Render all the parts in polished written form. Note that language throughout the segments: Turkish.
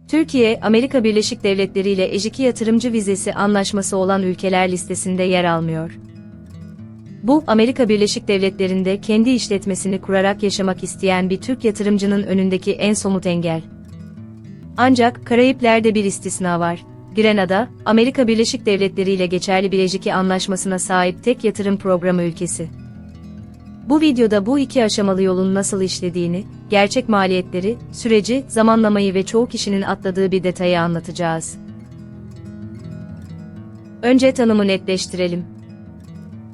Türkiye, Amerika Birleşik Devletleri ile EJ2 yatırımcı vizesi anlaşması olan ülkeler listesinde yer almıyor. Bu, Amerika Birleşik Devletleri'nde kendi işletmesini kurarak yaşamak isteyen bir Türk yatırımcının önündeki en somut engel. Ancak, Karayipler'de bir istisna var. Grenada, Amerika Birleşik Devletleri ile geçerli bir EJ2 anlaşmasına sahip tek yatırım programı ülkesi. Bu videoda bu iki aşamalı yolun nasıl işlediğini, gerçek maliyetleri, süreci, zamanlamayı ve çoğu kişinin atladığı bir detayı anlatacağız. Önce tanımı netleştirelim.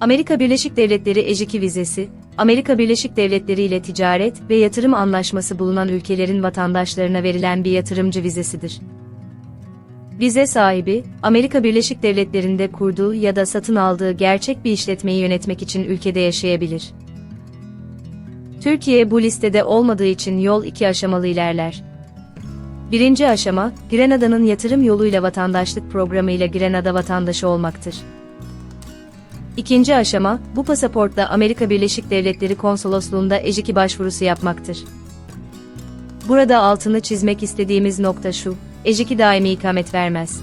Amerika Birleşik Devletleri EJ2 vizesi, Amerika Birleşik Devletleri ile ticaret ve yatırım anlaşması bulunan ülkelerin vatandaşlarına verilen bir yatırımcı vizesidir. Vize sahibi, Amerika Birleşik Devletleri'nde kurduğu ya da satın aldığı gerçek bir işletmeyi yönetmek için ülkede yaşayabilir. Türkiye bu listede olmadığı için yol iki aşamalı ilerler. Birinci aşama, Grenada'nın yatırım yoluyla vatandaşlık programıyla Grenada vatandaşı olmaktır. İkinci aşama, bu pasaportla Amerika Birleşik Devletleri Konsolosluğunda EJ2 başvurusu yapmaktır. Burada altını çizmek istediğimiz nokta şu, EJ2 daimi ikamet vermez.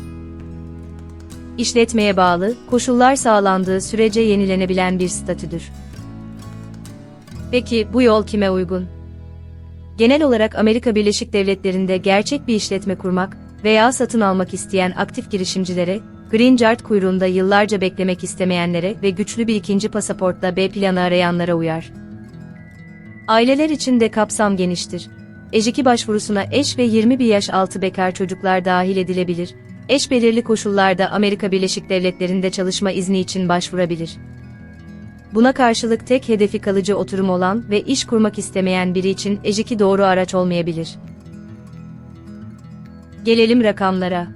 İşletmeye bağlı, koşullar sağlandığı sürece yenilenebilen bir statüdür. Peki, bu yol kime uygun? Genel olarak Amerika Birleşik Devletleri'nde gerçek bir işletme kurmak veya satın almak isteyen aktif girişimcilere, Green Card kuyruğunda yıllarca beklemek istemeyenlere ve güçlü bir ikinci pasaportla B planı arayanlara uyar. Aileler için de kapsam geniştir. EJ2 başvurusuna eş ve 21 yaş altı bekar çocuklar dahil edilebilir. Eş belirli koşullarda Amerika Birleşik Devletleri'nde çalışma izni için başvurabilir. Buna karşılık tek hedefi kalıcı oturum olan ve iş kurmak istemeyen biri için EJ2 doğru araç olmayabilir. Gelelim rakamlara.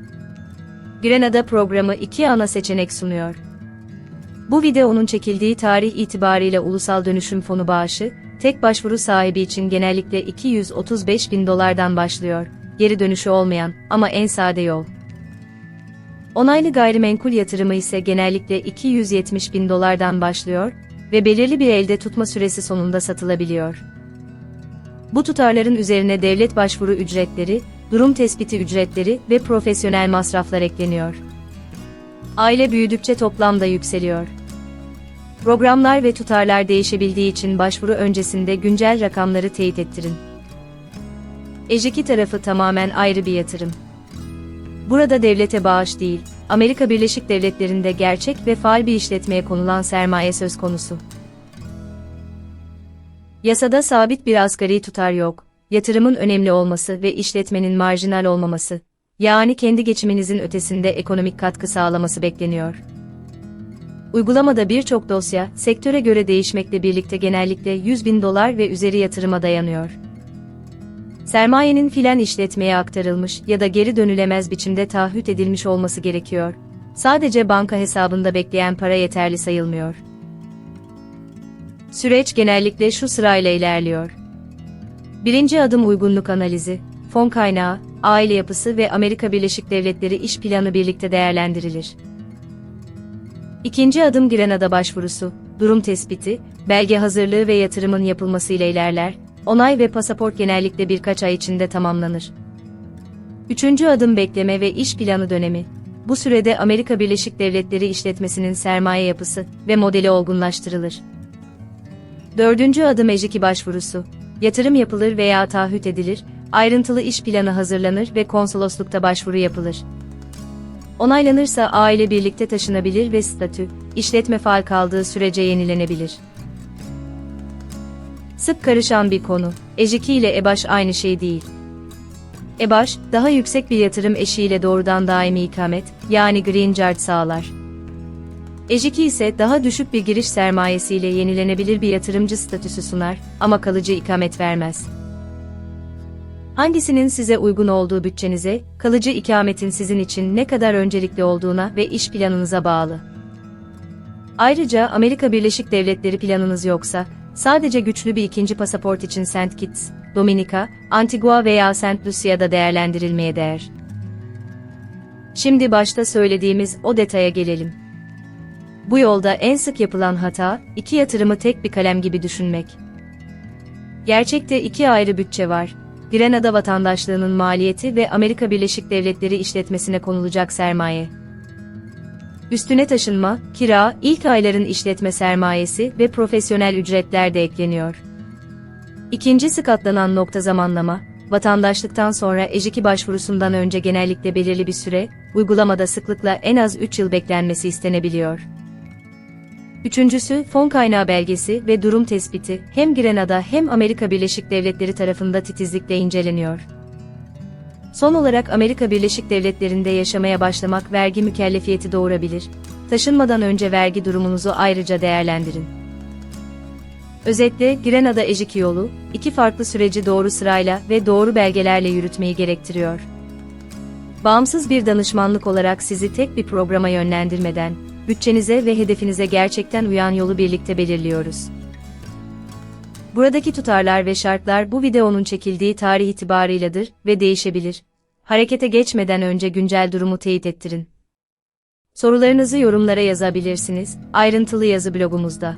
Grenada programı iki ana seçenek sunuyor. Bu videonun çekildiği tarih itibariyle Ulusal Dönüşüm Fonu bağışı, tek başvuru sahibi için genellikle $235.000'dan başlıyor, geri dönüşü olmayan ama en sade yol. Onaylı gayrimenkul yatırımı ise genellikle $270.000'dan başlıyor ve belirli bir elde tutma süresi sonunda satılabiliyor. Bu tutarların üzerine devlet başvuru ücretleri, durum tespiti ücretleri ve profesyonel masraflar ekleniyor. Aile büyüdükçe toplam da yükseliyor. Programlar ve tutarlar değişebildiği için başvuru öncesinde güncel rakamları teyit ettirin. EJ2 tarafı tamamen ayrı bir yatırım. Burada devlete bağış değil, Amerika Birleşik Devletleri'nde gerçek ve faal bir işletmeye konulan sermaye söz konusu. Yasada sabit bir asgari tutar yok, yatırımın önemli olması ve işletmenin marjinal olmaması, yani kendi geçiminizin ötesinde ekonomik katkı sağlaması bekleniyor. Uygulamada birçok dosya, sektöre göre değişmekle birlikte genellikle $100.000 ve üzeri yatırıma dayanıyor. Sermayenin filan işletmeye aktarılmış ya da geri dönülemez biçimde taahhüt edilmiş olması gerekiyor. Sadece banka hesabında bekleyen para yeterli sayılmıyor. Süreç genellikle şu sırayla ilerliyor. Birinci adım uygunluk analizi, fon kaynağı, aile yapısı ve Amerika Birleşik Devletleri iş planı birlikte değerlendirilir. İkinci adım Grenada başvurusu, durum tespiti, belge hazırlığı ve yatırımın yapılmasıyla ilerler. Onay ve pasaport genellikle birkaç ay içinde tamamlanır. Üçüncü adım bekleme ve iş planı dönemi. Bu sürede Amerika Birleşik Devletleri işletmesinin sermaye yapısı ve modeli olgunlaştırılır. Dördüncü adım EJ2 başvurusu. Yatırım yapılır veya taahhüt edilir, ayrıntılı iş planı hazırlanır ve konsoloslukta başvuru yapılır. Onaylanırsa aile birlikte taşınabilir ve statü, işletme faal kaldığı sürece yenilenebilir. Sık karışan bir konu, EJ2 ile EBAŞ aynı şey değil. EBAŞ, daha yüksek bir yatırım eşiğiyle doğrudan daimi ikamet, yani Green Card sağlar. EJ2 ise daha düşük bir giriş sermayesiyle yenilenebilir bir yatırımcı statüsü sunar ama kalıcı ikamet vermez. Hangisinin size uygun olduğu bütçenize, kalıcı ikametin sizin için ne kadar öncelikli olduğuna ve iş planınıza bağlı. Ayrıca Amerika Birleşik Devletleri planınız yoksa, sadece güçlü bir ikinci pasaport için St. Kitts, Dominika, Antigua veya St. Lucia'da değerlendirilmeye değer. Şimdi başta söylediğimiz o detaya gelelim. Bu yolda en sık yapılan hata, iki yatırımı tek bir kalem gibi düşünmek. Gerçekte iki ayrı bütçe var. Grenada vatandaşlığının maliyeti ve Amerika Birleşik Devletleri işletmesine konulacak sermaye. Üstüne taşınma, kira, ilk ayların işletme sermayesi ve profesyonel ücretler de ekleniyor. İkincisi katlanan nokta zamanlama, vatandaşlıktan sonra EJ2 başvurusundan önce genellikle belirli bir süre, uygulamada sıklıkla en az 3 yıl beklenmesi istenebiliyor. Üçüncüsü, fon kaynağı belgesi ve durum tespiti, hem Grenada hem Amerika Birleşik Devletleri tarafında titizlikle inceleniyor. Son olarak Amerika Birleşik Devletleri'nde yaşamaya başlamak vergi mükellefiyeti doğurabilir. Taşınmadan önce vergi durumunuzu ayrıca değerlendirin. Özetle, Grenada EJ2 yolu, iki farklı süreci doğru sırayla ve doğru belgelerle yürütmeyi gerektiriyor. Bağımsız bir danışmanlık olarak sizi tek bir programa yönlendirmeden, bütçenize ve hedefinize gerçekten uyan yolu birlikte belirliyoruz. Buradaki tutarlar ve şartlar bu videonun çekildiği tarih itibarıyladır ve değişebilir. Harekete geçmeden önce güncel durumu teyit ettirin. Sorularınızı yorumlara yazabilirsiniz, ayrıntılı yazı blogumuzda.